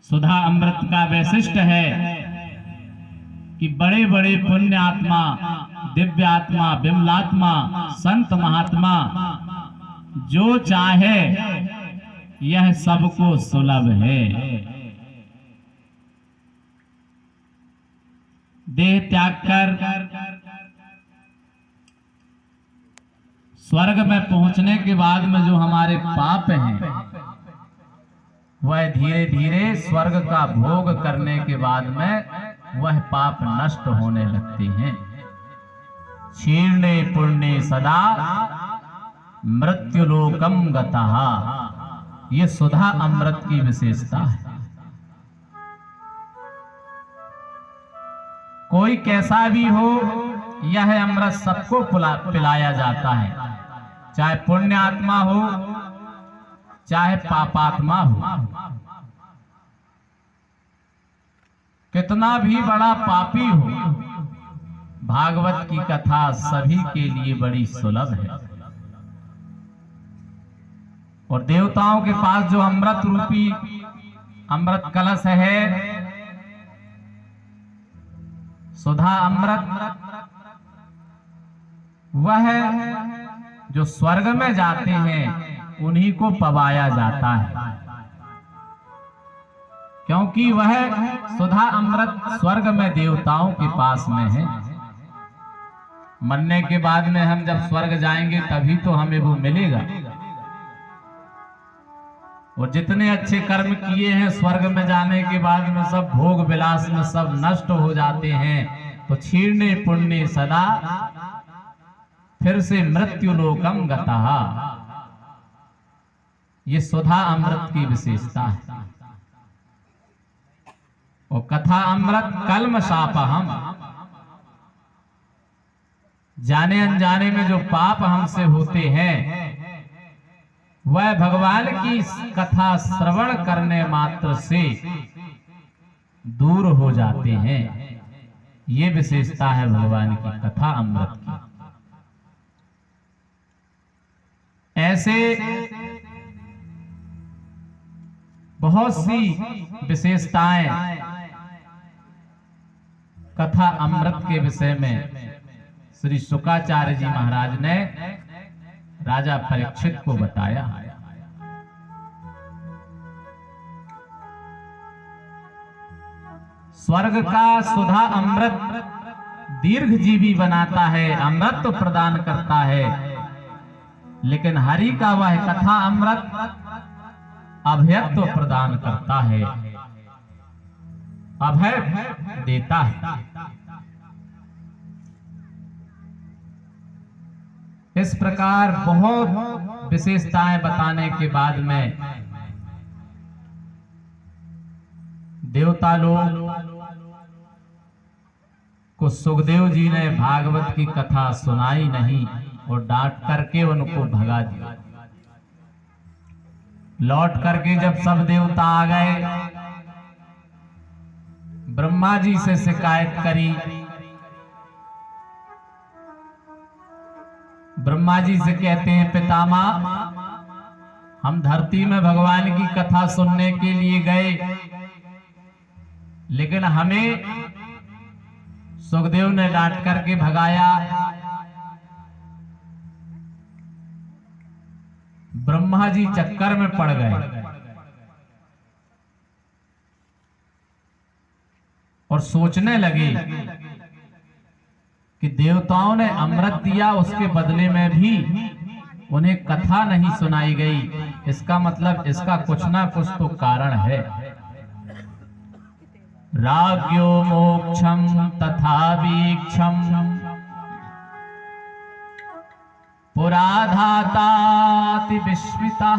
सुधा अमृत का वैशिष्ट है कि बड़े बड़े पुण्य आत्मा, दिव्य आत्मा, विमलात्मा, संत महात्मा जो चाहे यह सबको सुलभ है। देह त्याग कर स्वर्ग में पहुंचने के बाद में जो हमारे पाप हैं वह धीरे धीरे स्वर्ग का भोग करने के बाद में वह पाप नष्ट होने लगते हैं। क्षीर्णे पुण्ये सदा मृत्युलोकम गतः, ये सुधा अमृत की विशेषता है। कोई कैसा भी हो, यह अमृत सबको पिलाया जाता है, चाहे पुण्य आत्मा हो चाहे पापात्मा हो। कितना भी बड़ा पापी हो, भागवत की कथा सभी के लिए बड़ी सुलभ है। और देवताओं के पास जो अमृत रूपी अमृत कलश है, सुधा अमृत, वह जो स्वर्ग में जाते हैं उन्हीं को पवाया जाता है, क्योंकि वह सुधा अमृत स्वर्ग में देवताओं के पास में है। मरने के बाद में हम जब स्वर्ग जाएंगे तभी तो हमें वो मिलेगा। और जितने अच्छे कर्म किए हैं स्वर्ग में जाने के बाद में सब भोग विलास में सब नष्ट हो जाते हैं। तो क्षीर्णे पुण्ये सदा, फिर से मृत्युलोकम गतः, ये सुधा अमृत की विशेषता है। और कथा अमृत कल्मषापहम, जाने अनजाने में जो पाप हमसे होते हैं वह भगवान की कथा श्रवण करने मात्र से दूर हो जाते हैं। ये विशेषता है भगवान की कथा अमृत की। ऐसे बहुत सी विशेषताएं कथा अमृत के विषय में श्री शुकाचार्य जी महाराज ने राजा परीक्षित को बताया। स्वर्ग का सुधा अमृत दीर्घ जीवी बनाता है, अमृत तो प्रदान करता है, लेकिन हरि का वह कथा अमृत अभयत्व प्रदान करता है, अभय देता है। इस प्रकार बहुत विशेषताएं बताने के बाद में देवता लोग को सुखदेव जी ने भागवत की कथा सुनाई नहीं और डांट करके उनको भगा दिया। लौट करके जब सब देवता आ गए, ब्रह्मा जी से शिकायत करी। ब्रह्मा जी से कहते हैं, पितामह, हम धरती में भगवान की कथा सुनने के लिए गए, लेकिन हमें सुखदेव ने डांट करके भगाया। ब्रह्मा जी चक्कर में पड़ गए और सोचने लगे कि देवताओं ने अमृत दिया, उसके बदले में भी उन्हें कथा नहीं सुनाई गई। इसका मतलब इसका कुछ ना कुछ तो कारण है। राज्ञो मोक्षम तथा वीक्षम पुराधाताति विस्मिता,